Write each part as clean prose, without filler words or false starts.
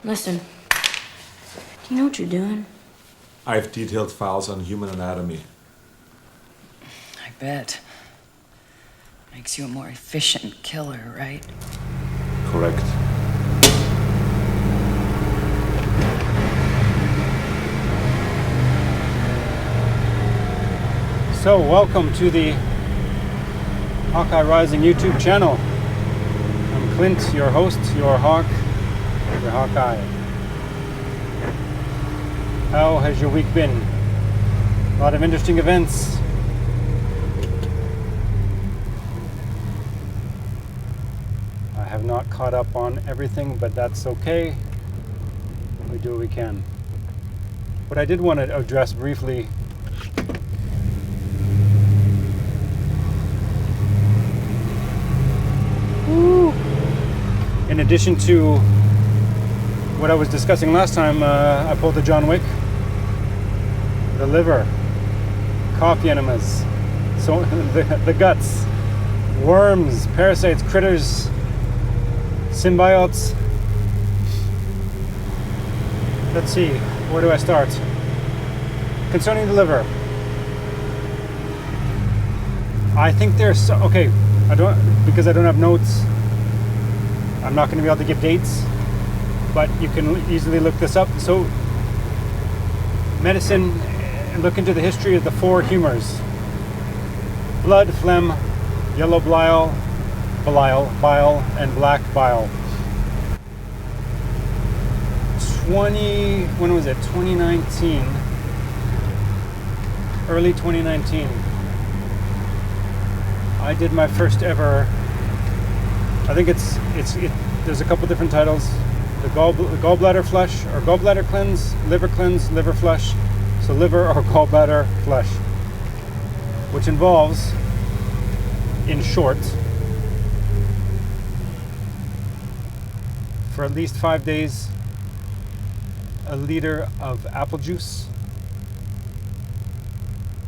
Listen, do you know what you're doing? I have detailed files on human anatomy. I bet. Makes you a more efficient killer, right? Correct. So, welcome to the Hawkeye Rising YouTube channel. I'm Clint, your host, your hawk, your Hawkeye. How has your week been? A lot of interesting events. I have not caught up on everything, but that's okay. We do what we can. What I did want to address briefly in addition to what I was discussing last time, I pulled the John Wick, the liver, coffee enemas, so the guts, worms, parasites, critters, symbiotes. Let's see, where do I start? Concerning the liver, I think there's okay. Because I don't have notes, I'm not going to be able to give dates, but you can easily look this up. So, medicine, look into the history of the four humors: blood, phlegm, yellow bile, and black bile. 2019, early 2019. I did my first ever, I think there's a couple different titles. The gallbladder flush, or gallbladder cleanse, liver flush. So liver or gallbladder flush, which involves, in short, for at least 5 days, a liter of apple juice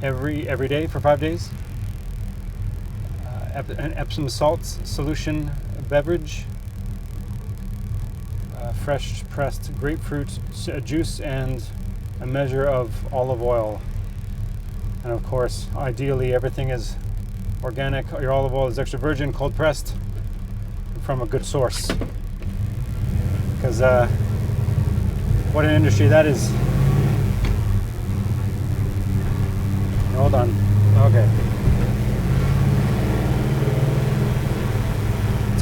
every day for 5 days. An Epsom salts solution beverage, fresh pressed grapefruit juice, and a measure of olive oil. And of course, ideally, everything is organic. Your olive oil is extra virgin, cold pressed from a good source. Because what an industry that is. Hold on. Okay.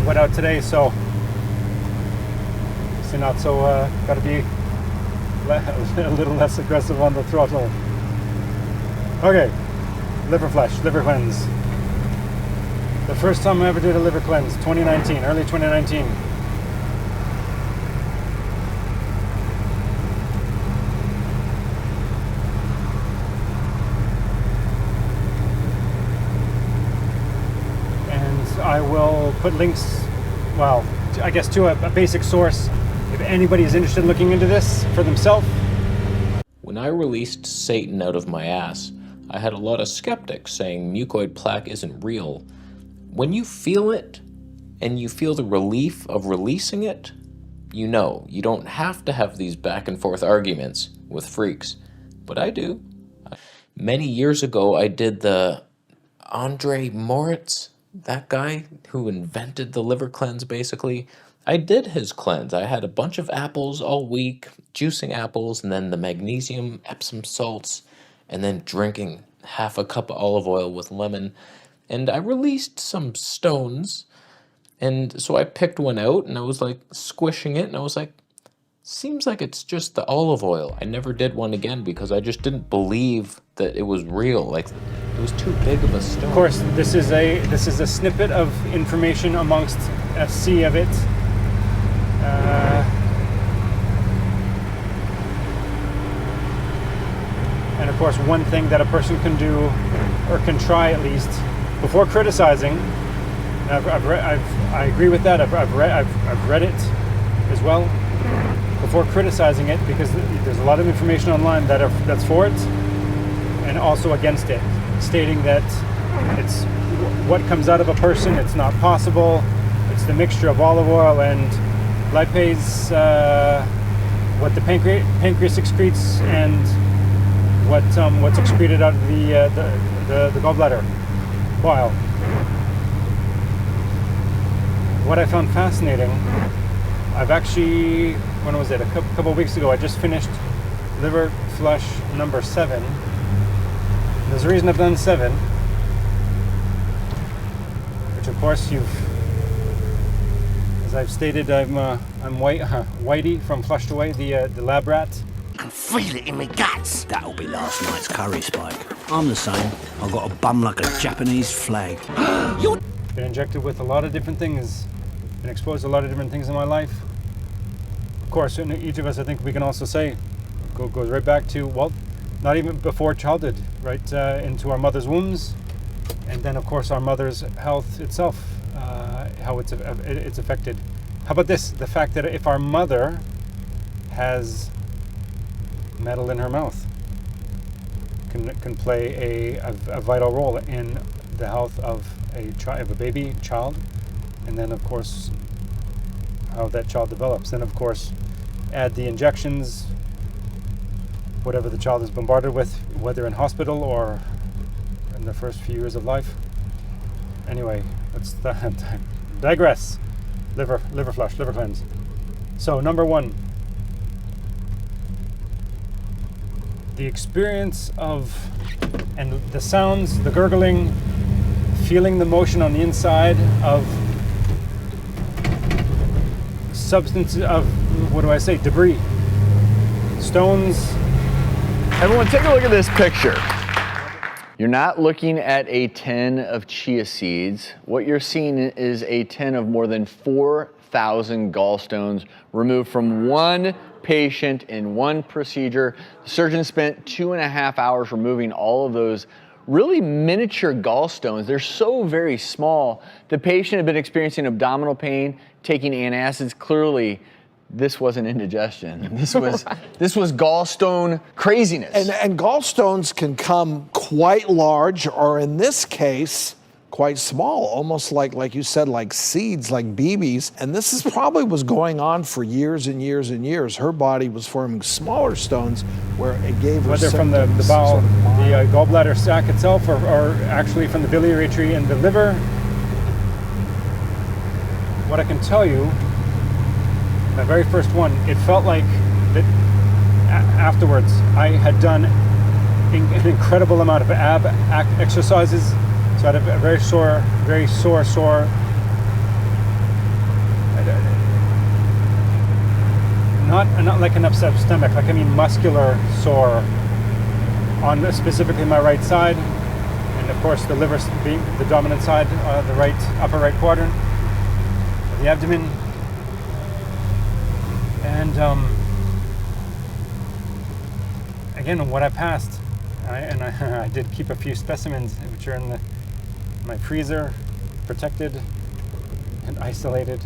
Wet out today, so not so got to be a little less aggressive on the throttle. Okay, liver cleanse. The first time I ever did a liver cleanse, 2019, early 2019. I will put links, well, I guess to a basic source if anybody is interested in looking into this for themselves. When I released Satan out of my ass, I had a lot of skeptics saying mucoid plaque isn't real. When you feel it, and you feel the relief of releasing it, you know, you don't have to have these back and forth arguments with freaks, but I do. Many years ago, I did the Andre Moritz, that guy who invented the liver cleanse, basically. I did his cleanse. I had a bunch of apples all week, juicing apples, and then the magnesium Epsom salts, and then drinking half a cup of olive oil with lemon. And I released some stones, and so I picked one out, and I was like squishing it, and I was like, seems like it's just the olive oil. I never did one again because I just didn't believe that it was real. Like, it was too big of a stone. Of course, this is a snippet of information amongst a sea of it. And of course, one thing that a person can do, or can try at least, before criticizing. I agree with that. I've read it as well. Before criticizing it, because there's a lot of information online that's for it and also against it, stating that it's what comes out of a person, it's not possible, it's the mixture of olive oil and lipase what the pancreas excretes and what's excreted out of the gallbladder bile. What I found fascinating, I've actually, when was it? A couple of weeks ago, I just finished liver flush number 7. There's a reason I've done 7, which of course as I've stated, I'm Whitey from Flushed Away, the lab rat. I can feel it in my guts. That'll be last night's curry, Spike. I'm the same. I've got a bum like a Japanese flag. You're Been injected with a lot of different things, been exposed to a lot of different things in my life. Of course, in each of us, I think we can also say, goes right back to, well, not even before childhood, right into our mother's wombs, and then of course our mother's health itself, how it's affected. How about this? The fact that if our mother has metal in her mouth, can play a vital role in the health of a baby child, and then of course how that child develops. Then of course add the injections, whatever the child is bombarded with, whether in hospital or in the first few years of life. Anyway, let's digress. Liver flush, liver cleanse. So number 1, the experience of, and the sounds, the gurgling, feeling the motion on the inside of substance, of, debris, stones. Everyone, take a look at this picture. You're not looking at a tin of chia seeds. What you're seeing is a tin of more than 4,000 gallstones removed from one patient in one procedure. The surgeon spent 2.5 hours removing all of those really miniature gallstones. They're so very small. The patient had been experiencing abdominal pain, taking antacids. Clearly, this wasn't indigestion. This was gallstone craziness. And gallstones can come quite large, or in this case, quite small, almost like you said, like seeds, like BBs. And this is probably was going on for years and years and years. Her body was forming smaller stones where it gave her whether from the bowel, the gallbladder sac itself, or actually from the biliary tree and the liver. What I can tell you, my very first one, it felt like that afterwards I had done an incredible amount of ab exercises. So I had a very sore, not like an upset stomach, like I mean muscular sore on specifically my right side, and of course the liver being the dominant side, the right upper right quadrant of the abdomen. And again, what I passed, I did keep a few specimens which are in my freezer, protected and isolated.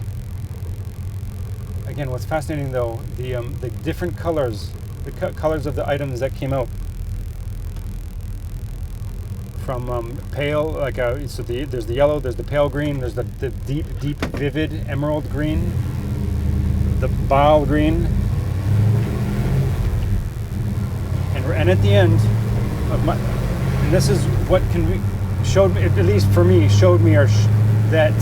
Again, what's fascinating though, the different colors, the colors of the items that came out. From pale, there's the yellow, there's the pale green, there's the deep, vivid emerald green, the bile green, and at the end of my, and this is what showed me, at least for me, that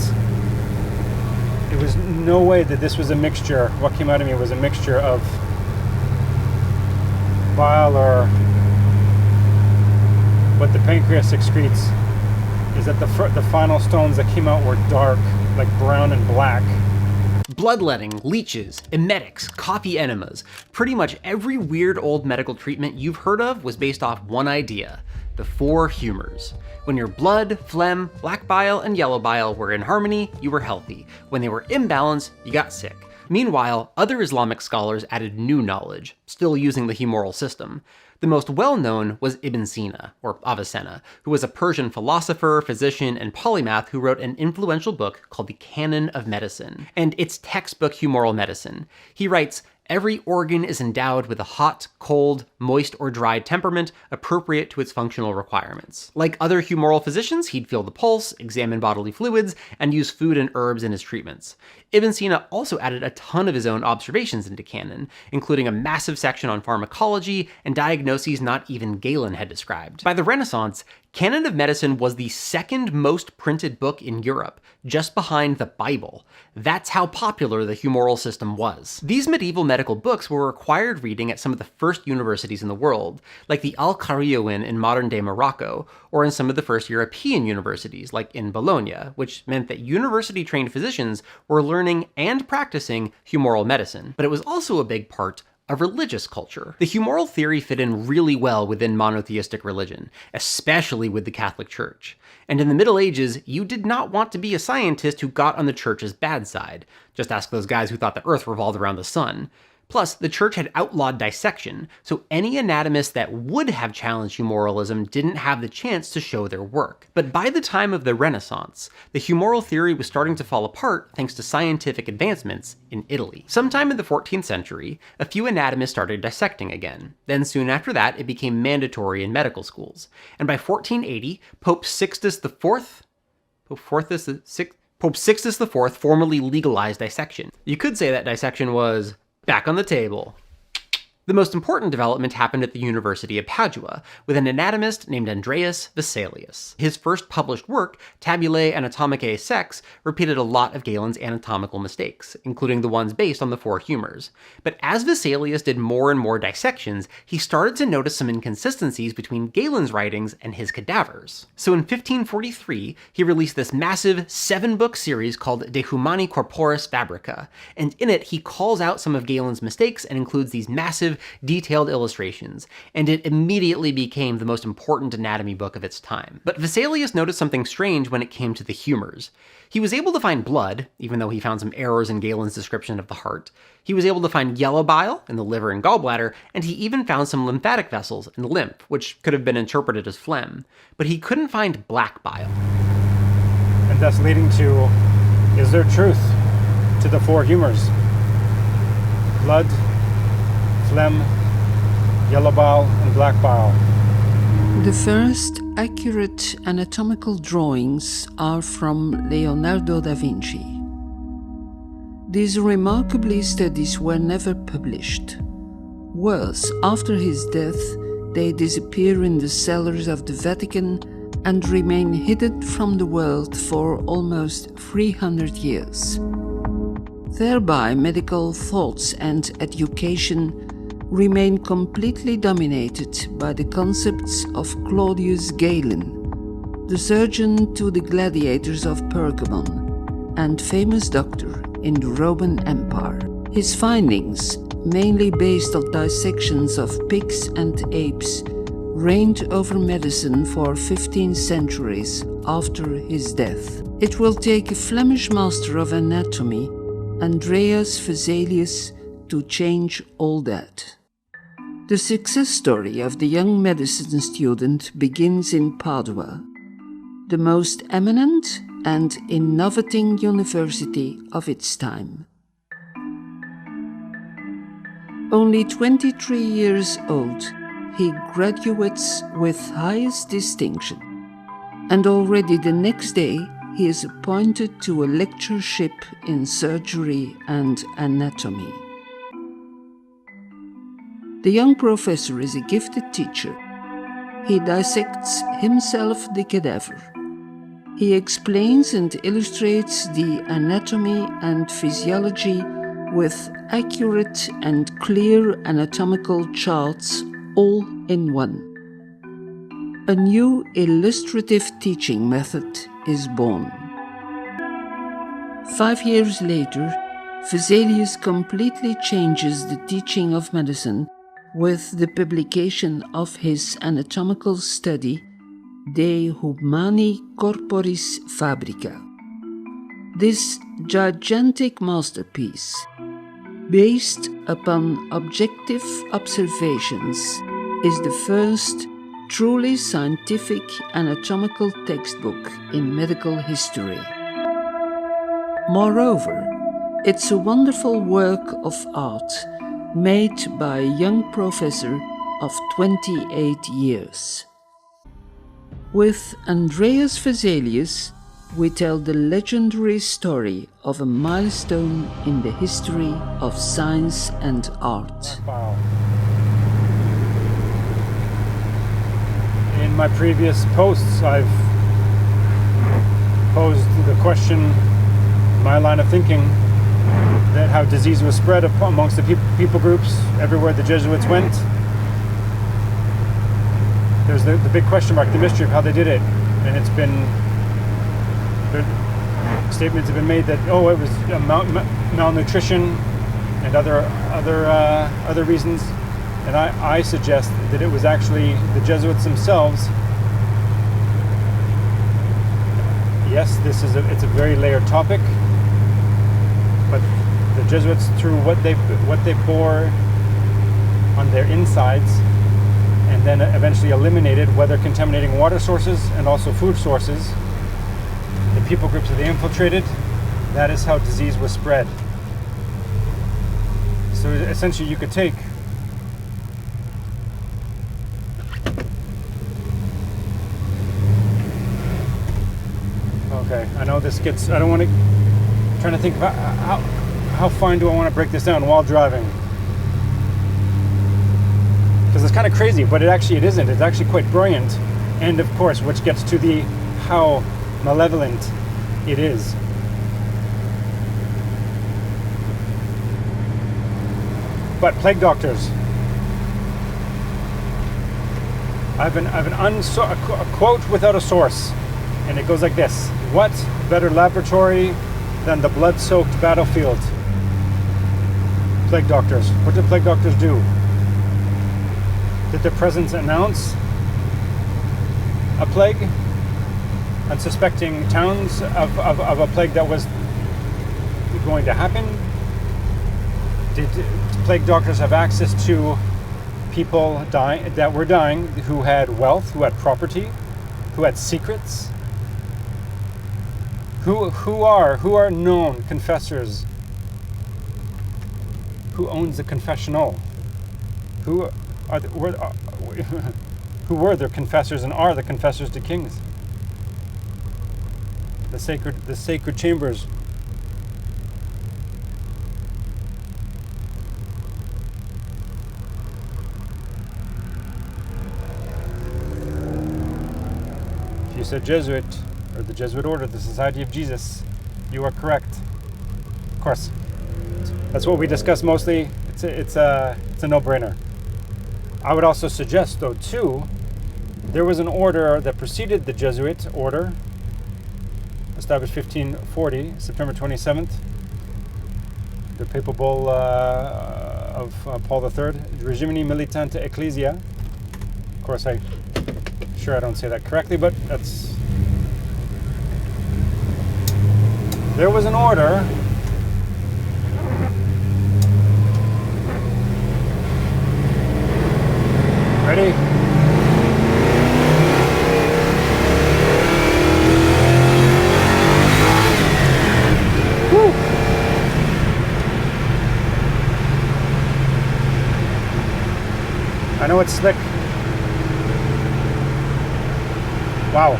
it was no way that this was a mixture. What came out of me was a mixture of bile or what the pancreas excretes. Is that the final stones that came out were dark, like brown and black. Bloodletting, leeches, emetics, coffee enemas. Pretty much every weird old medical treatment you've heard of was based off one idea: the 4 humors. When your blood, phlegm, black bile, and yellow bile were in harmony, you were healthy. When they were imbalanced, you got sick. Meanwhile, other Islamic scholars added new knowledge, still using the humoral system. The most well-known was Ibn Sina, or Avicenna, who was a Persian philosopher, physician, and polymath who wrote an influential book called the Canon of Medicine, and it's textbook humoral medicine. He writes, Every organ is endowed with a hot, cold, moist, or dry temperament appropriate to its functional requirements. Like other humoral physicians, he'd feel the pulse, examine bodily fluids, and use food and herbs in his treatments. Ibn Sina also added a ton of his own observations into canon, including a massive section on pharmacology and diagnoses not even Galen had described. By the Renaissance, Canon of Medicine was the second most printed book in Europe, just behind the Bible. That's how popular the humoral system was. These medieval medical books were required reading at some of the first universities in the world, like the Al-Qarawiyyin in modern-day Morocco, or in some of the first European universities, like in Bologna, which meant that university-trained physicians were learning and practicing humoral medicine. But it was also a big part of religious culture. The humoral theory fit in really well within monotheistic religion, especially with the Catholic Church. And in the Middle Ages, you did not want to be a scientist who got on the Church's bad side. Just ask those guys who thought the Earth revolved around the sun. Plus, the Church had outlawed dissection, so any anatomist that would have challenged humoralism didn't have the chance to show their work. But by the time of the Renaissance, the humoral theory was starting to fall apart thanks to scientific advancements in Italy. Sometime in the 14th century, a few anatomists started dissecting again. Then soon after that, it became mandatory in medical schools. And by 1480, Pope Sixtus IV formally legalized dissection. You could say that dissection was back on the table. The most important development happened at the University of Padua, with an anatomist named Andreas Vesalius. His first published work, Tabulae Anatomicae Sex, repeated a lot of Galen's anatomical mistakes, including the ones based on the four humors. But as Vesalius did more and more dissections, he started to notice some inconsistencies between Galen's writings and his cadavers. So in 1543, he released this massive 7-book series called De Humani Corporis Fabrica, and in it he calls out some of Galen's mistakes and includes these massive detailed illustrations, and it immediately became the most important anatomy book of its time. But Vesalius noticed something strange when it came to the humors. He was able to find blood, even though he found some errors in Galen's description of the heart. He was able to find yellow bile in the liver and gallbladder, and he even found some lymphatic vessels in the lymph, which could have been interpreted as phlegm. But he couldn't find black bile. And thus leading to, is there truth to the four humors? Blood, phlegm, yellow bile, and black bile. The first accurate anatomical drawings are from Leonardo da Vinci. These remarkable studies were never published. Worse, after his death, they disappear in the cellars of the Vatican and remain hidden from the world for almost 300 years. Thereby, medical thoughts and education remain completely dominated by the concepts of Claudius Galen, the surgeon to the gladiators of Pergamon and famous doctor in the Roman Empire. His findings, mainly based on dissections of pigs and apes, reigned over medicine for 15 centuries after his death. It will take a Flemish master of anatomy, Andreas Vesalius, to change all that. The success story of the young medicine student begins in Padua, the most eminent and innovating university of its time. Only 23 years old, he graduates with highest distinction, and already the next day he is appointed to a lectureship in surgery and anatomy. The young professor is a gifted teacher. He dissects himself the cadaver. He explains and illustrates the anatomy and physiology with accurate and clear anatomical charts all in one. A new illustrative teaching method is born. 5 years later, Vesalius completely changes the teaching of medicine with the publication of his anatomical study De Humani Corporis Fabrica. This gigantic masterpiece, based upon objective observations, is the first truly scientific anatomical textbook in medical history. Moreover, it's a wonderful work of art made by a young professor of 28 years. With Andreas Vesalius, we tell the legendary story of a milestone in the history of science and art. Wow. In my previous posts, I've posed the question, my line of thinking, that how disease was spread amongst the people groups everywhere the Jesuits went. There's the big question mark, the mystery of how they did it, and it's been, statements have been made that it was malnutrition and other reasons, and I suggest that it was actually the Jesuits themselves. Yes, it's a very layered topic, but the Jesuits, through what they bore on their insides, and then eventually eliminated weather contaminating water sources and also food sources, the people groups that they infiltrated, that is how disease was spread. So essentially you could take okay, I know this gets, I don't want to, I'm trying to think about how fine do I want to break this down while driving? Because it's kind of crazy, but it isn't. It's actually quite brilliant. And of course, which gets to the how malevolent it is. But plague doctors. I have a quote without a source, and it goes like this: what better laboratory than the blood-soaked battlefield? Plague doctors. What did plague doctors do? Did their presence announce a plague? Unsuspecting towns of a plague that was going to happen? Did plague doctors have access to people that were dying, who had wealth, who had property, who had secrets? Who are known confessors? Who owns the confessional? Who were their confessors and are the confessors to kings? The sacred chambers. If you said Jesuit, or the Jesuit Order, the Society of Jesus, you are correct. Of course, that's what we discuss mostly. It's a no-brainer. I would also suggest, though, too, there was an order that preceded the Jesuit order, established 1540, September 27th, the papal bull of Paul III, Regimini Militante Ecclesia. Of course, I'm sure I don't say that correctly, but that's... There was an order ready? Woo! I know it's slick. Wow.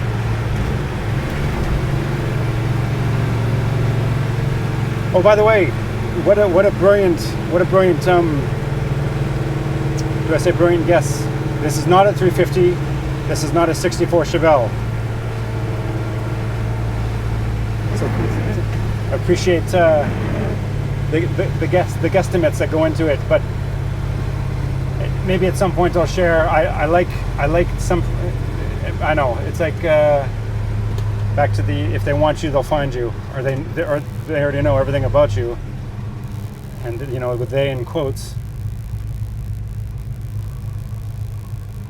Oh, by the way, what a brilliant do I say brilliant guess? This is not a 350. This is not a 64 Chevelle. So I appreciate the guesstimates that go into it, but maybe at some point I'll share. I like some. I know it's like back to the if they want you they'll find you, or they already know everything about you, and with they in quotes.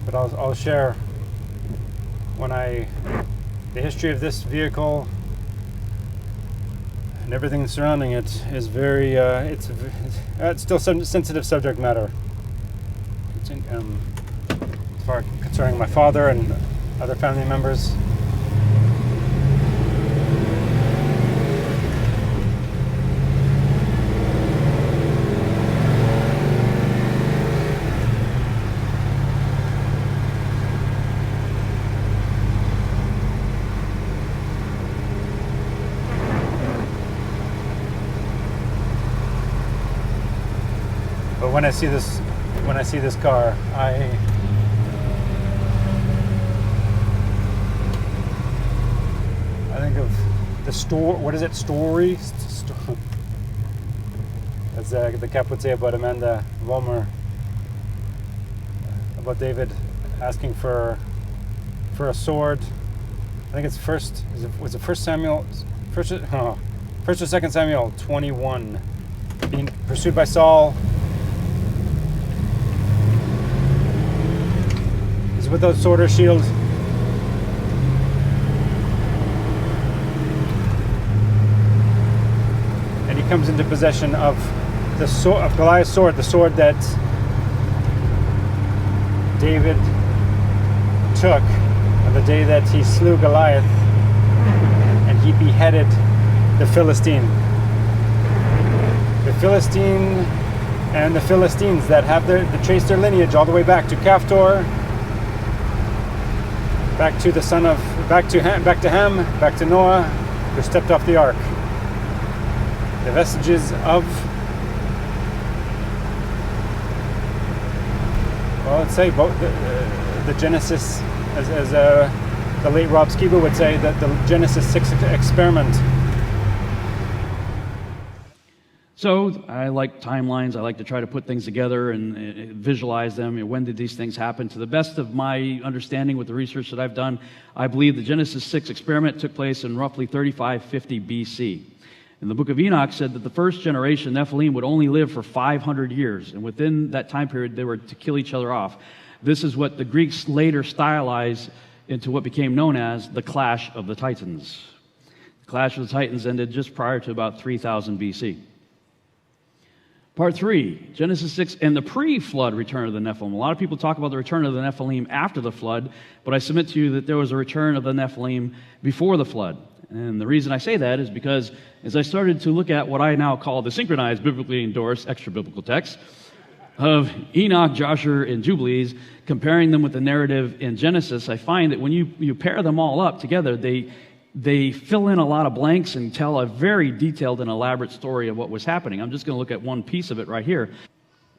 But I'll share the history of this vehicle and everything surrounding it is very it's still some sensitive subject matter. As far concerning my father and other family members. when I see this car, I think of the store. What is it? Story. As the Cap would say about Amanda Vollmer, about David asking for a sword. I think it's was it First or 2 Samuel 21, being pursued by Saul. He's without sword or shield. And he comes into possession of Goliath's sword, the sword that David took on the day that he slew Goliath, and he beheaded the Philistine. The Philistine and the Philistines that have that trace their lineage all the way back to Caphtor, back to Ham, back to Noah, who stepped off the ark. The vestiges of, well, let's say the Genesis, as the late Rob Skiba would say, that the Genesis 6 experiment. So I like timelines. I like to try to put things together and visualize them. When did these things happen? To the best of my understanding with the research that I've done, I believe the Genesis 6 experiment took place in roughly 3550 BC. And the book of Enoch said that the first generation, Nephilim, would only live for 500 years. And within that time period, they were to kill each other off. This is what the Greeks later stylized into what became known as the Clash of the Titans. The Clash of the Titans ended just prior to about 3000 BC. Part 3, Genesis 6 and the pre-flood return of the Nephilim. A lot of people talk about the return of the Nephilim after the flood, but I submit to you that there was a return of the Nephilim before the flood. And the reason I say that is because as I started to look at what I now call the synchronized, biblically endorsed, extra-biblical texts of Enoch, Joshua, and Jubilees, comparing them with the narrative in Genesis, I find that when you pair them all up together, they fill in a lot of blanks and tell a very detailed and elaborate story of what was happening. I'm just going to look at one piece of it right here.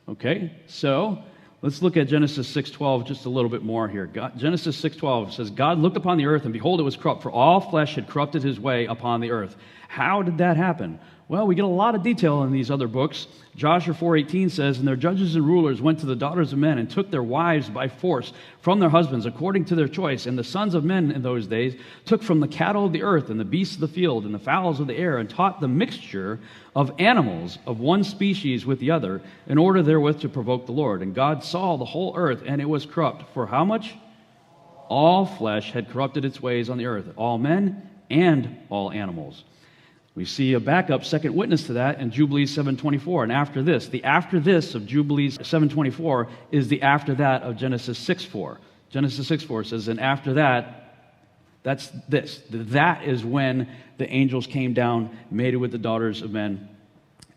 Okay, so let's look at Genesis 6:12 just a little bit more here. Genesis 6:12 says, God looked upon the earth, and behold, it was corrupt, for all flesh had corrupted his way upon the earth. How did that happen? Well, we get a lot of detail in these other books. Joshua 4:18 says, and their judges and rulers went to the daughters of men and took their wives by force from their husbands according to their choice. And the sons of men in those days took from the cattle of the earth and the beasts of the field and the fowls of the air and taught the mixture of animals of one species with the other in order therewith to provoke the Lord. And God saw the whole earth, and it was corrupt. For how much? All flesh had corrupted its ways on the earth, all men and all animals. We see a backup second witness to that in Jubilees 7:24. And after this, the after this of Jubilees 7:24 is the after that of Genesis 6:4. Genesis 6:4 says, and after that, that's this. That is when the angels came down, mated with the daughters of men.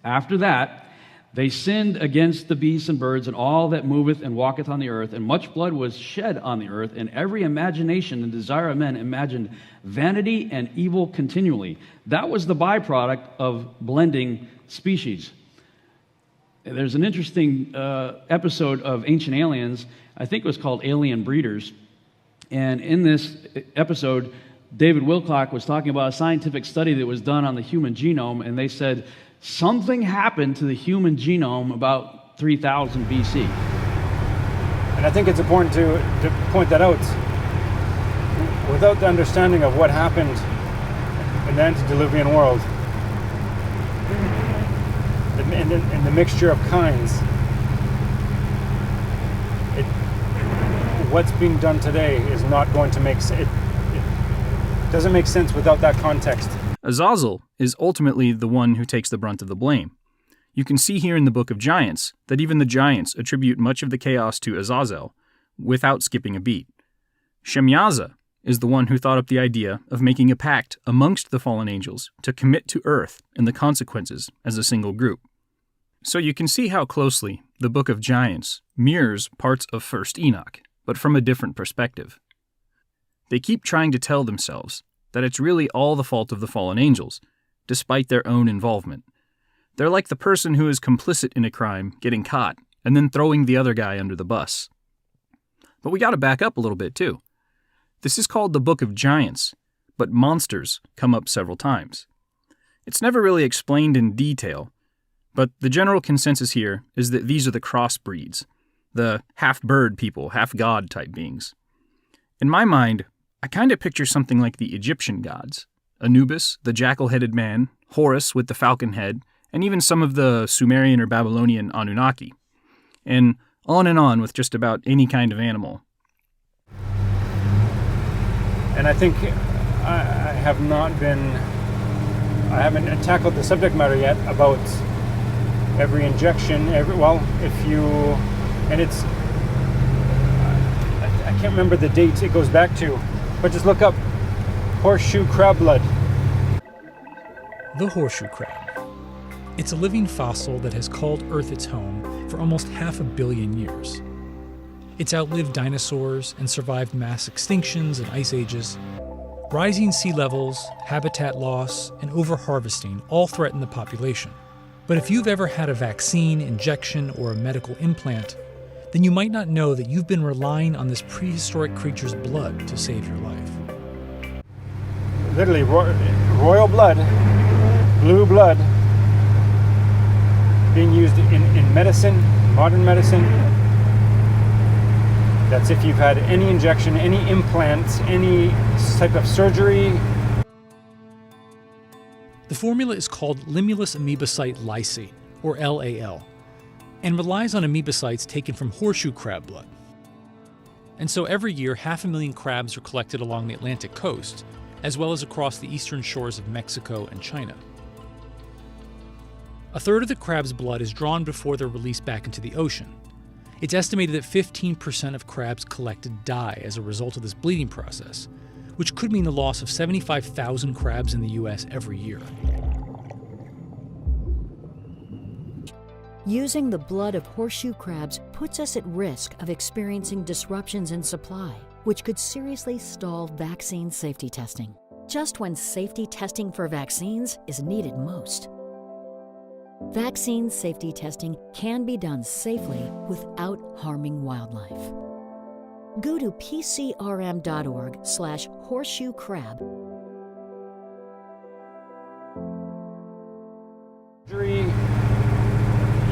After that, they sinned against the beasts and birds and all that moveth and walketh on the earth, and much blood was shed on the earth, and every imagination and desire of men imagined vanity and evil continually. That was the byproduct of blending species. There's an interesting episode of Ancient Aliens, I think it was called Alien Breeders, and in this episode, David Wilcock was talking about a scientific study that was done on the human genome, and they said, something happened to the human genome about 3000 BC. And I think it's important to point that out. Without the understanding of what happened in the antediluvian world, in the mixture of kinds, what's being done today is not going to make sense. It doesn't make sense without that context. Azazel is ultimately the one who takes the brunt of the blame. You can see here in the Book of Giants that even the giants attribute much of the chaos to Azazel, without skipping a beat. Shemyaza is the one who thought up the idea of making a pact amongst the fallen angels to commit to Earth and the consequences as a single group. So you can see how closely the Book of Giants mirrors parts of 1st Enoch, but from a different perspective. They keep trying to tell themselves that it's really all the fault of the fallen angels, despite their own involvement. They're like the person who is complicit in a crime getting caught and then throwing the other guy under the bus. But we gotta back up a little bit too. This is called the Book of Giants, but monsters come up several times. It's never really explained in detail, but the general consensus here is that these are the crossbreeds, the half-bird people, half-god type beings. In my mind, I kind of picture something like the Egyptian gods. Anubis, the jackal-headed man, Horus with the falcon head, and even some of the Sumerian or Babylonian Anunnaki. And on with just about any kind of animal. And I think I haven't tackled the subject matter yet about every injection, I can't remember the date it goes back to, but just look up horseshoe crab blood. The horseshoe crab. It's a living fossil that has called Earth its home for almost 500 million years. It's outlived dinosaurs and survived mass extinctions and ice ages. Rising sea levels, habitat loss, and overharvesting all threaten the population. But if you've ever had a vaccine, injection, or a medical implant, then you might not know that you've been relying on this prehistoric creature's blood to save your life. Literally, royal blood, blue blood, being used in medicine, modern medicine. That's if you've had any injection, any implants, any type of surgery. The formula is called Limulus amoebocyte lysate, or LAL, and relies on amoebocytes taken from horseshoe crab blood. And so every year, 500,000 crabs are collected along the Atlantic coast, as well as across the eastern shores of Mexico and China. A third of the crab's blood is drawn before they're released back into the ocean. It's estimated that 15% of crabs collected die as a result of this bleeding process, which could mean the loss of 75,000 crabs in the US every year. Using the blood of horseshoe crabs puts us at risk of experiencing disruptions in supply, which could seriously stall vaccine safety testing, just when safety testing for vaccines is needed most. Vaccine safety testing can be done safely without harming wildlife. Go to pcrm.org/horseshoe crab.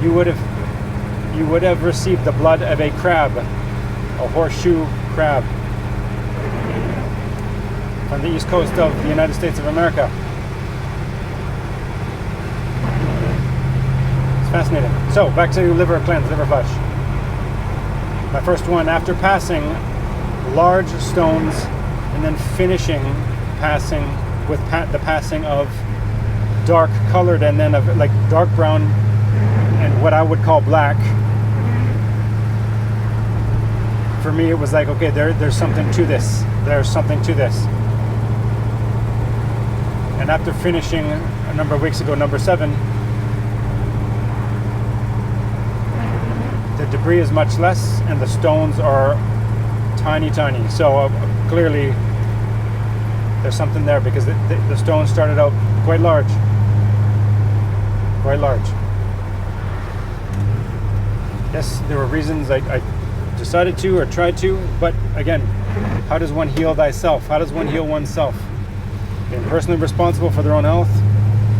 You would have received the blood of a crab, a horseshoe crab, from the east coast of the United States of America. It's fascinating. So back to liver cleanse, liver flush. My first one after passing large stones and then passing with the passing of dark colored and then of like dark brown and what I would call black. For me, it was like, okay, there's something to this. There's something to this. And after finishing a number of weeks ago, number 7, the debris is much less and the stones are tiny. So clearly there's something there because the stones started out quite large. Yes, there were reasons I decided to or tried to, but again, how does one heal thyself? How does one heal oneself? Being personally responsible for their own health.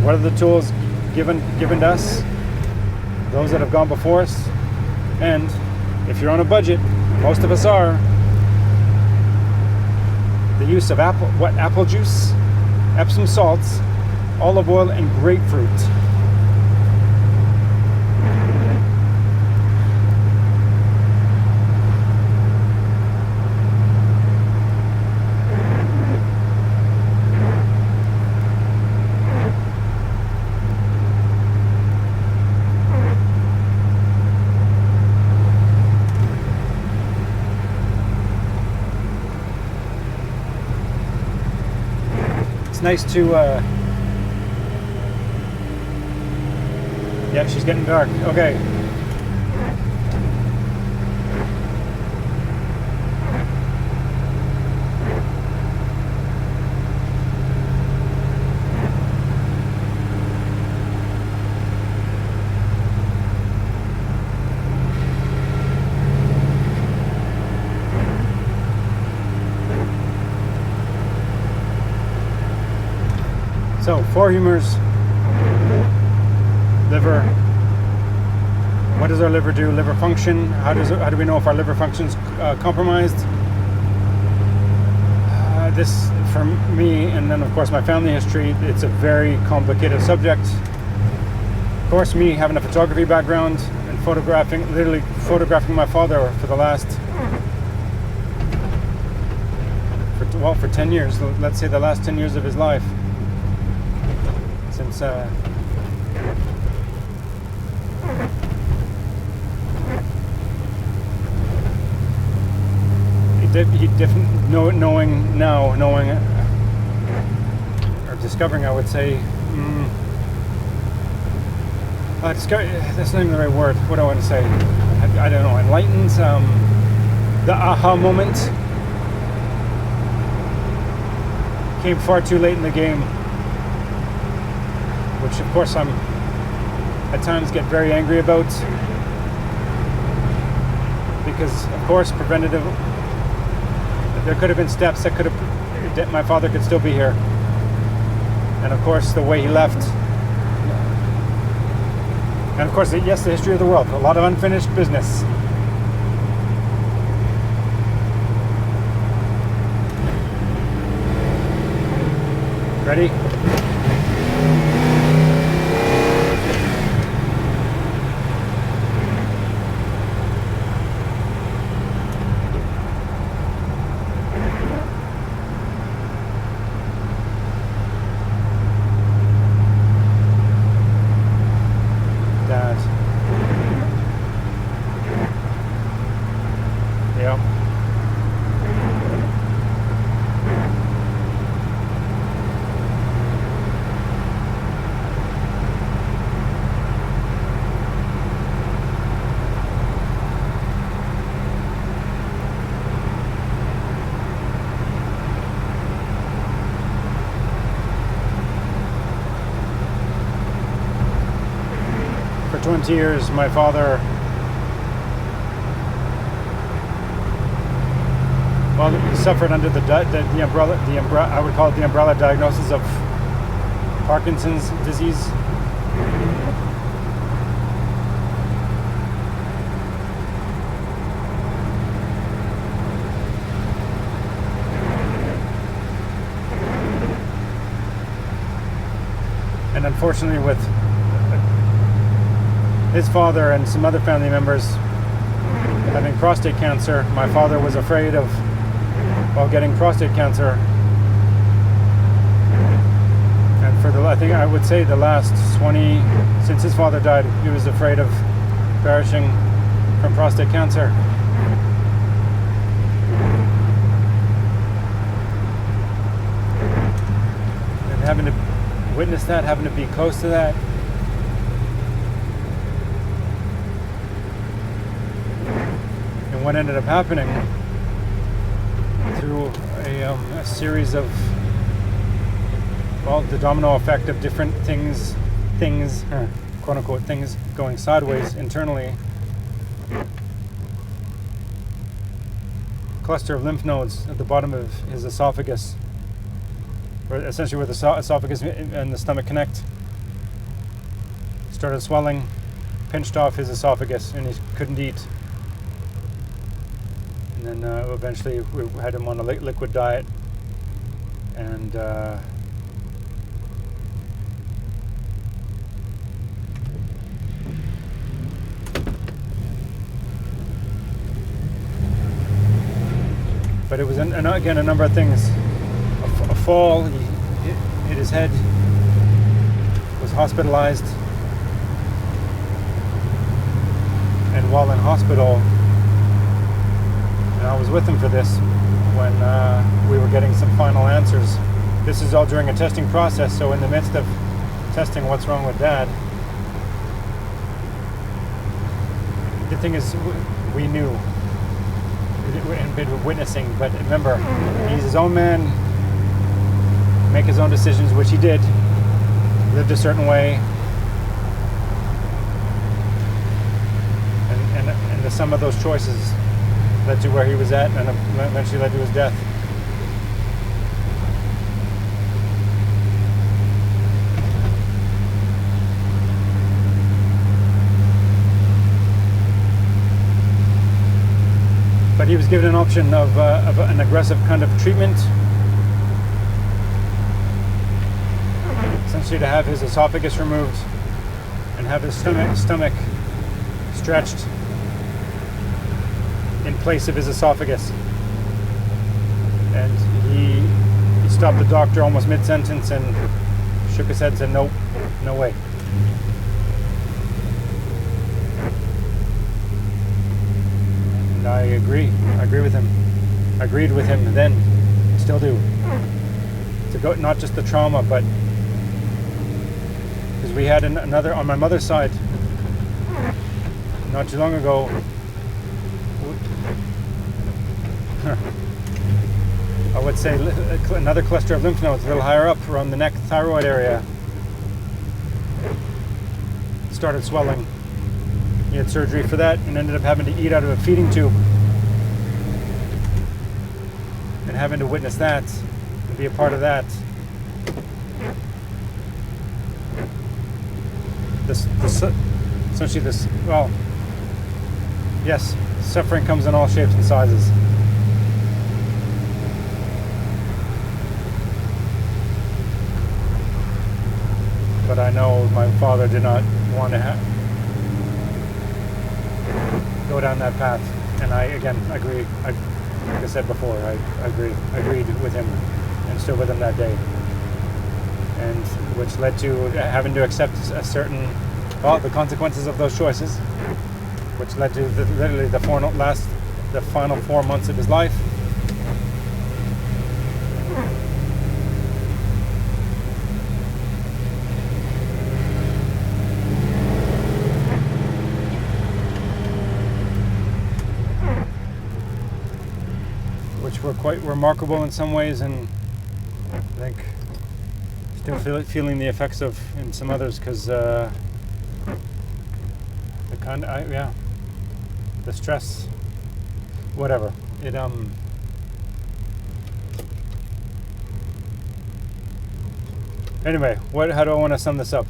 What are the tools given to us? Those that have gone before us. And if you're on a budget, most of us are, the use of apple juice, Epsom salts, olive oil, and grapefruit. It's nice to, yeah, she's getting dark. Okay. 4 humors, liver. What does our liver do? Liver function. How do we know if our liver function's compromised? This, for me, and then of course my family history, it's a very complicated subject. Of course, me having a photography background and literally photographing my father for the last, for 10 years, let's say the last 10 years of his life. Since discovering, I would say, that's not even the right word. What do I want to say? I don't know. Enlightened, the aha moment came far too late in the game, which of course I'm at times get very angry about, because of course preventative, there could have been steps that my father could still be here. And of course the way he left, and of course, yes, the history of the world, a lot of unfinished business. Ready? For 20 years, my father, he suffered under the umbrella, I would call it the umbrella diagnosis of Parkinson's disease. And unfortunately, with his father and some other family members having prostate cancer, my father was afraid of, getting prostate cancer. And for I think I would say the last 20, since his father died, he was afraid of perishing from prostate cancer. And having to witness that, having to be close to that, and what ended up happening through a series of, the domino effect of different things, quote unquote, things going sideways internally. Cluster of lymph nodes at the bottom of his esophagus, or essentially where the esophagus and the stomach connect, started swelling, pinched off his esophagus, and he couldn't eat. And then eventually we had him on a liquid diet, and but it was again a number of things. A fall, he hit his head, was hospitalized, and while in hospital, and I was with him for this when we were getting some final answers. This is all during a testing process, so in the midst of testing what's wrong with Dad, the thing is, we knew, and been witnessing, but remember, he's his own man, make his own decisions, which he did, lived a certain way, and the sum of those choices led to where he was at, and eventually led to his death. given an option of an aggressive kind of treatment, essentially to have his esophagus removed and have his stomach stretched in place of his esophagus. And he stopped the doctor almost mid-sentence and shook his head and said, nope, no way. And I agree with him. I agreed with him then, still do. To go, not just the trauma, but because we had another on my mother's side not too long ago. I would say another cluster of lymph nodes a little higher up around the neck, thyroid area, started swelling. He had surgery for that and ended up having to eat out of a feeding tube. And having to witness that and be a part of that. Essentially this, well, yes, suffering comes in all shapes and sizes. But I know my father did not want to go down that path. And I, again, agree. Like I said before, I agreed with him and stood with him that day. And which led to having to accept a certain, well, the consequences of those choices, which led to literally the final 4 months of his life. Which were quite remarkable in some ways, and I think still feeling the effects of in some others, because the stress, whatever it anyway, how do I want to sum this up?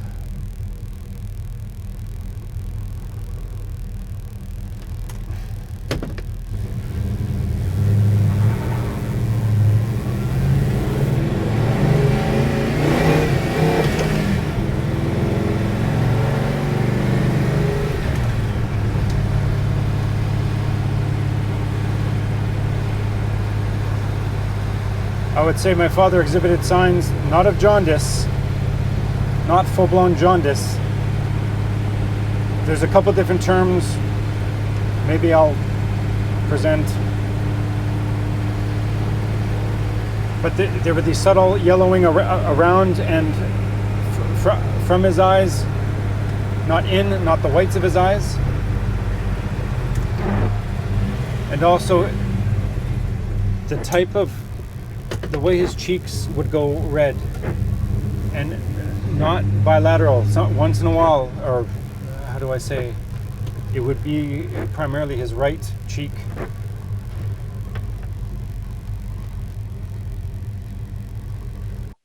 I would say my father exhibited signs not of jaundice, not full-blown jaundice. There's a couple different terms maybe I'll present. But there were these subtle yellowing around and from his eyes, not the whites of his eyes. And also the way his cheeks would go red, and not bilateral. Once in a while, or how do I say, it would be primarily his right cheek.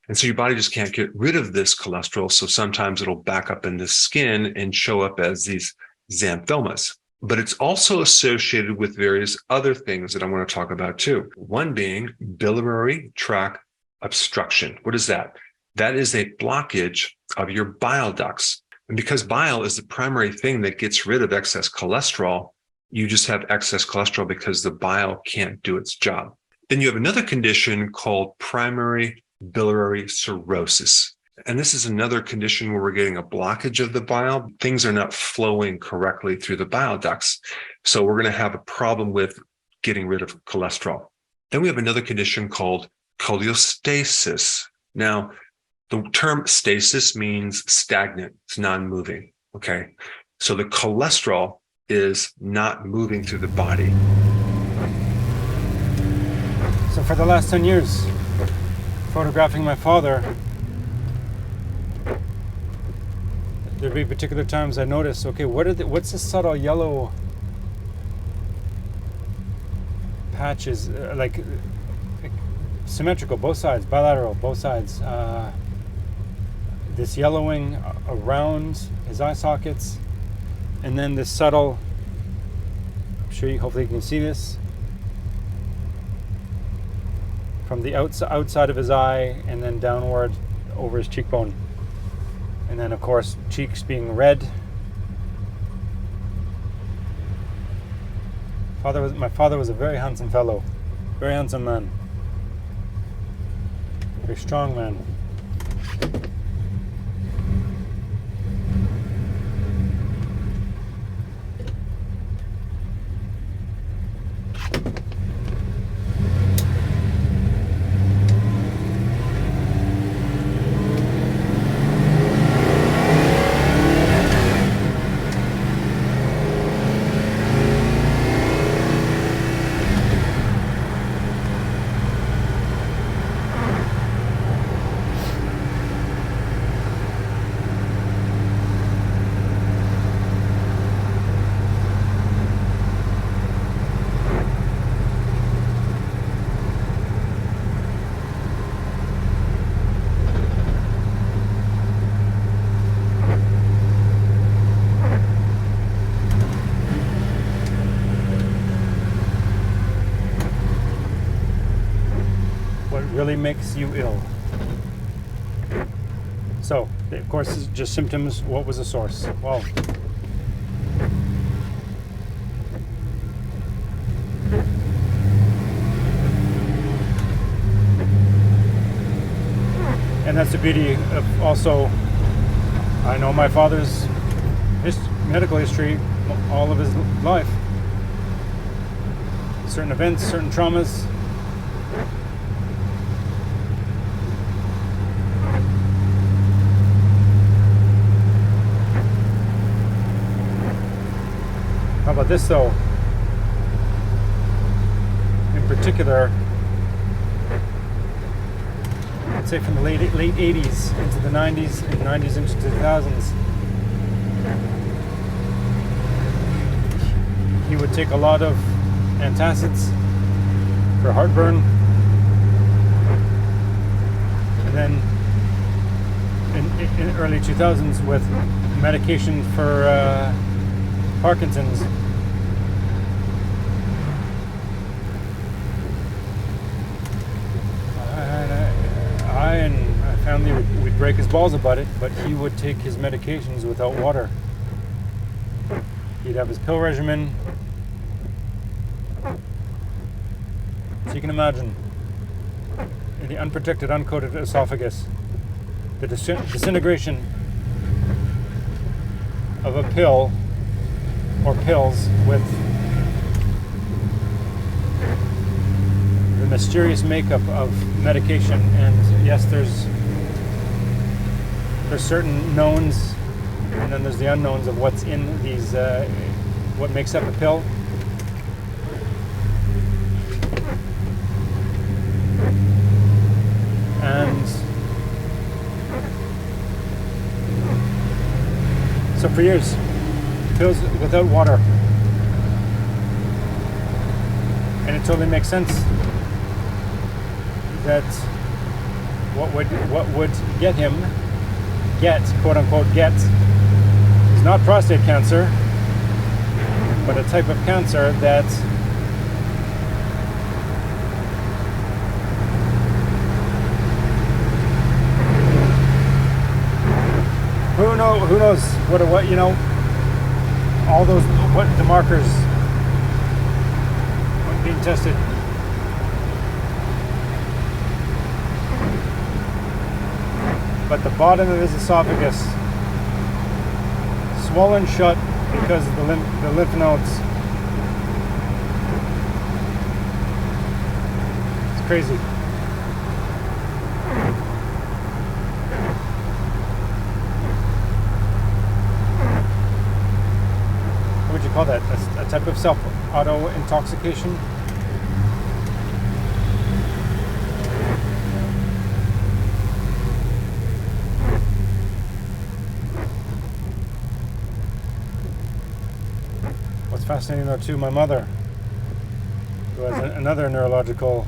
And so your body just can't get rid of this cholesterol, so sometimes it'll back up in the skin and show up as these xanthomas. But it's also associated with various other things that I want to talk about too. One being biliary tract obstruction. What is that? That is a blockage of your bile ducts. And because bile is the primary thing that gets rid of excess cholesterol, you just have excess cholesterol because the bile can't do its job. Then you have another condition called primary biliary cirrhosis. And this is another condition where we're getting a blockage of the bile. Things are not flowing correctly through the bile ducts. So we're going to have a problem with getting rid of cholesterol. Then we have another condition called cholestasis. Now, the term stasis means stagnant. It's non-moving. Okay. So the cholesterol is not moving through the body. So for the last 10 years, photographing my father, there'd be particular times I notice, okay, what's the subtle yellow patches, like symmetrical, both sides, bilateral, both sides. This yellowing around his eye sockets, and then this subtle, I'm sure hopefully you can see this, from the outside of his eye and then downward over his cheekbone. And then, of course, cheeks being red. My father was a very handsome fellow, very handsome man, very strong man. Really makes you ill. So, of course, it's just symptoms. What was the source? Well, and that's the beauty of also, I know my father's medical history all of his life. Certain events, certain traumas. How about this though? In particular, I'd say from the late 80s into the 90s and 90s into the 2000s, he would take a lot of antacids for heartburn, and then in early 2000s with medication for Parkinson's. I and my family would break his balls about it, but he would take his medications without water. He'd have his pill regimen. So you can imagine, in the unprotected, uncoated esophagus, the disintegration of a pill or pills with the mysterious makeup of medication. And yes, there's certain knowns, and then there's the unknowns of what's in these, what makes up a pill. And so for years, pills without water. And it totally makes sense that what would get him, quote unquote get, is not prostate cancer, but a type of cancer that who knows what you know, all those, what the markers being tested. But the bottom of his esophagus swollen shut because of the lymph nodes. It's crazy. What would you call that? A type of auto intoxication? What's fascinating though too, my mother, who has another neurological,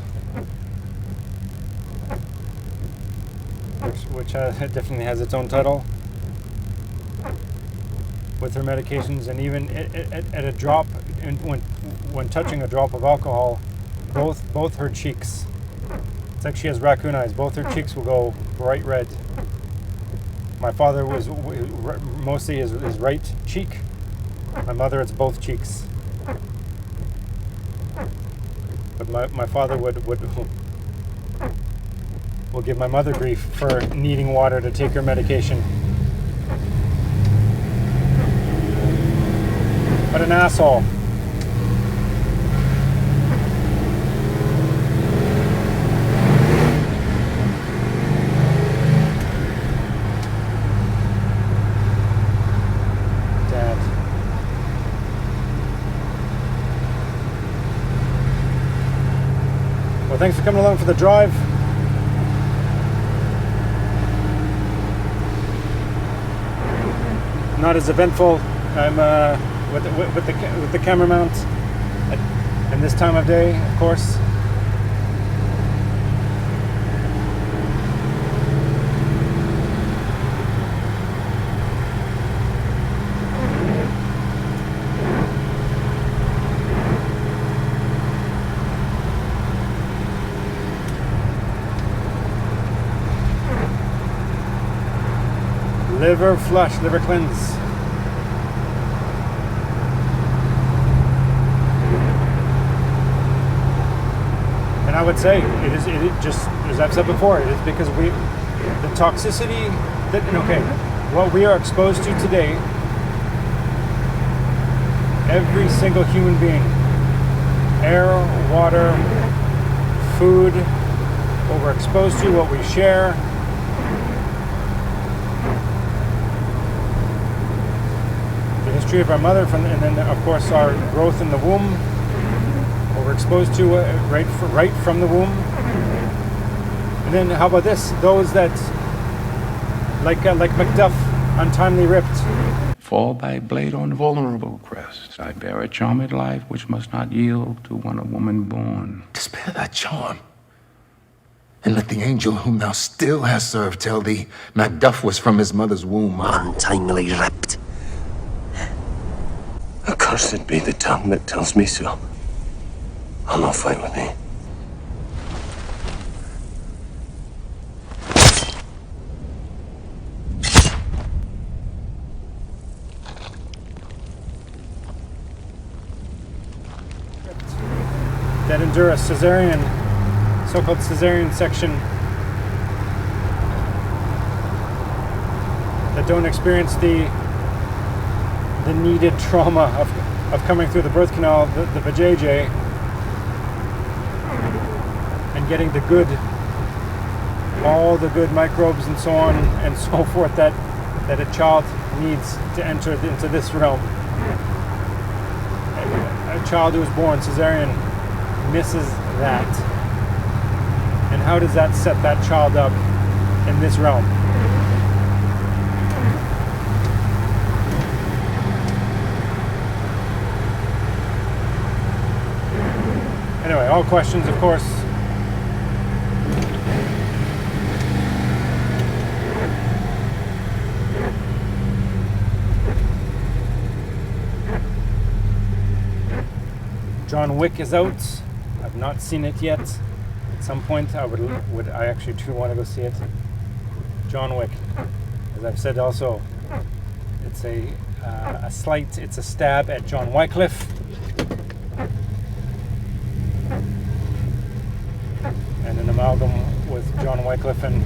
which definitely has its own title, with her medications, and even at a drop, when touching a drop of alcohol, both her cheeks, it's like she has raccoon eyes. Both her cheeks will go bright red. My father was mostly his right cheek. My mother, it's both cheeks. But my father will give my mother grief for needing water to take her medication. What an asshole. Dad. Well, thanks for coming along for the drive. Not as eventful. I'm with the camera mount and this time of day, of course. Liver flush, liver cleanse. And I would say it just, as I've said before, it is because the toxicity that, what we are exposed to today, every single human being, air, water, food, what we're exposed to, what we share, the history of our mother, and then of course our growth in the womb, what we're exposed to right from the womb. And then how about this? Those that, like Macduff, untimely ripped. Fall thy blade on vulnerable crest. I bear a charmed life which must not yield to one a woman born. Spare thy charm, and let the angel whom thou still hast served tell thee Macduff was from his mother's womb. Untimely ripped. Accursed be the tongue that tells me so. I'll not fight with thee. That endure a cesarean, so-called cesarean section, that don't experience the needed trauma of coming through the birth canal, the vajayjay, and getting the good, all the good microbes and so on and so forth that a child needs to enter into this realm. A child who is born cesarean misses that. And how does that set that child up in this realm? Anyway, all questions, of course. John Wick is out. I've not seen it yet. At some point, I actually do want to go see it. John Wick, as I've said also, it's a stab at John Wycliffe. And an amalgam with John Wycliffe and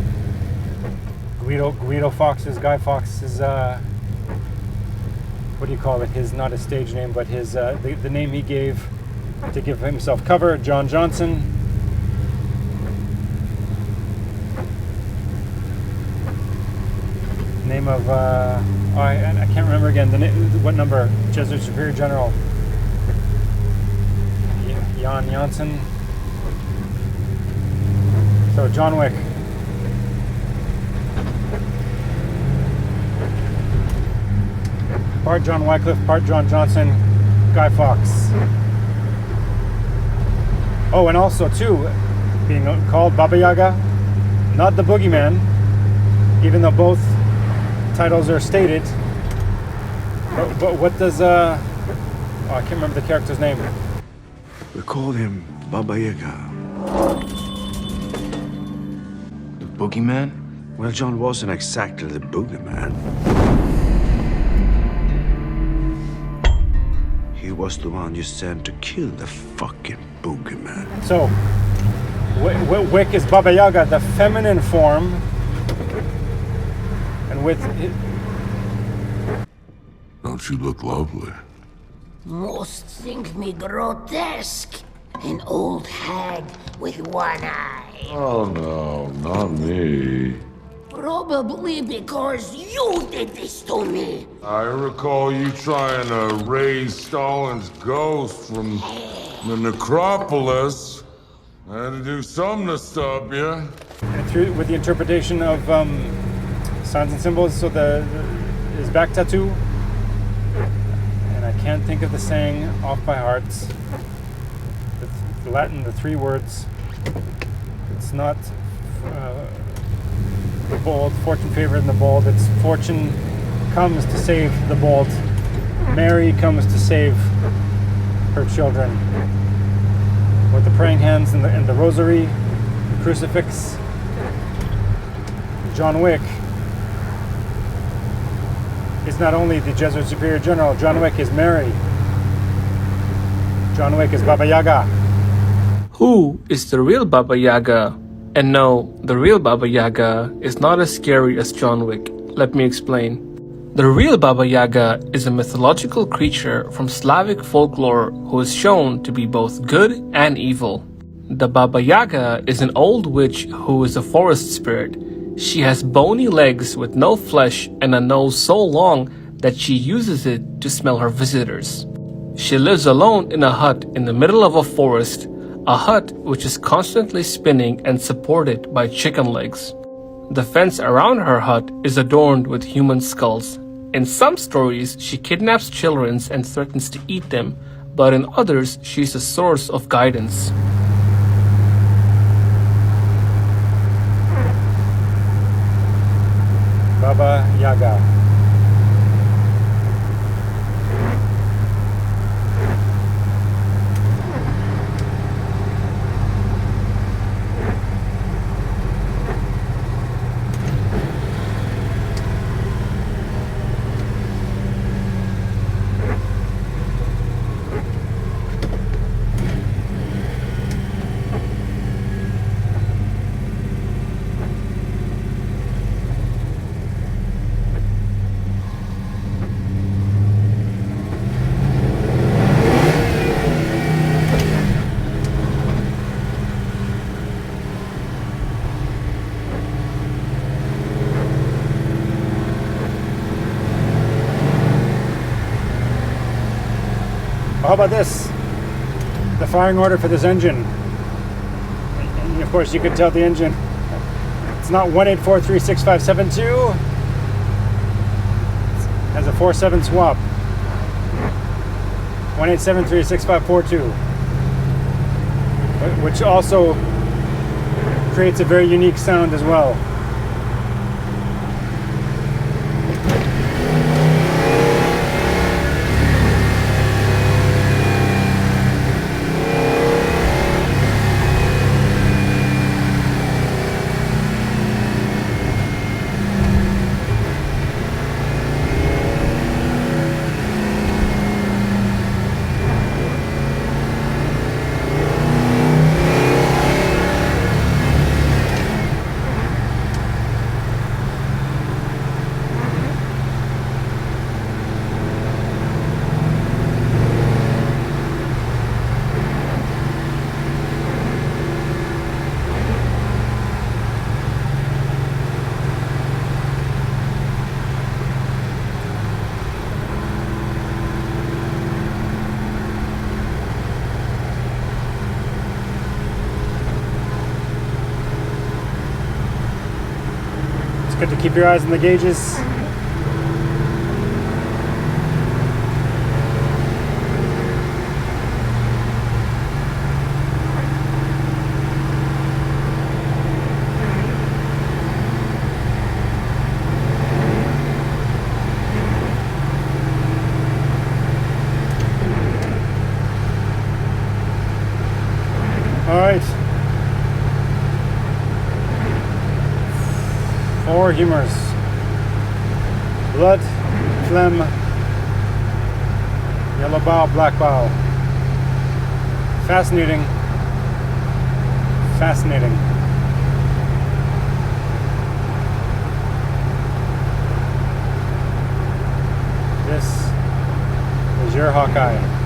Guy Fawkes's, what do you call it? His, not his stage name, but his, the name he gave to give himself cover, John Johnson. Name of, I can't remember again, what number, Jesuit Superior General. Jan Janssen. So John Wick. Part John Wycliffe, part John Johnson, Guy Fawkes. Oh, and also too, being called Baba Yaga, not the Boogeyman, even though both titles are stated. But what does I can't remember the character's name. We called him Baba Yaga. boogeyman? Well, John wasn't exactly the boogeyman. He was the one you sent to kill the fucking boogeyman. So, Wick is Baba Yaga, the feminine form, and with it, Don't you look lovely? Most think me grotesque. An old hag with one eye. Oh no, not me. Probably because you did this to me. I recall you trying to raise Stalin's ghost from the necropolis. I had to do something to stop you. and with the interpretation of signs and symbols, so his back tattoo, and I can't think of the saying off by heart. The Latin, the three words. It's not the bold, fortune favored in the bold. It's fortune comes to save the bold. Mary comes to save her children. With the praying hands and the rosary, the crucifix. John Wick is not only the Jesuit Superior General. John Wick is Mary. John Wick is Baba Yaga. Who is the real Baba Yaga? And no, the real Baba Yaga is not as scary as John Wick. Let me explain. The real Baba Yaga is a mythological creature from Slavic folklore who is shown to be both good and evil. The Baba Yaga is an old witch who is a forest spirit. She has bony legs with no flesh and a nose so long that she uses it to smell her visitors. She lives alone in a hut in the middle of a forest, a hut which is constantly spinning and supported by chicken legs. The fence around her hut is adorned with human skulls. In some stories, she kidnaps children and threatens to eat them, but in others, she is a source of guidance. Baba Yaga. How about this? The firing order for this engine. And of course, you can tell the engine. It's not 1843657 has a 47 swap. 187366542, which also creates a very unique sound as well. Good to keep your eyes on the gauges. All right. 4 humors. Blood, phlegm, yellow bowel, black bowel. Fascinating. Fascinating. This is your Hawkeye.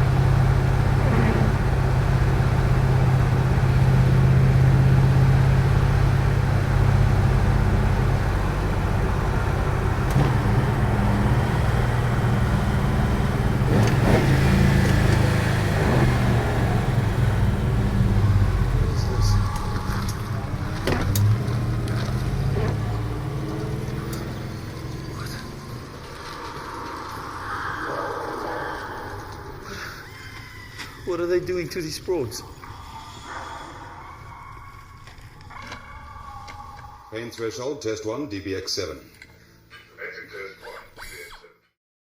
What are they doing to these prawns? Pain threshold, test 1, DBX7.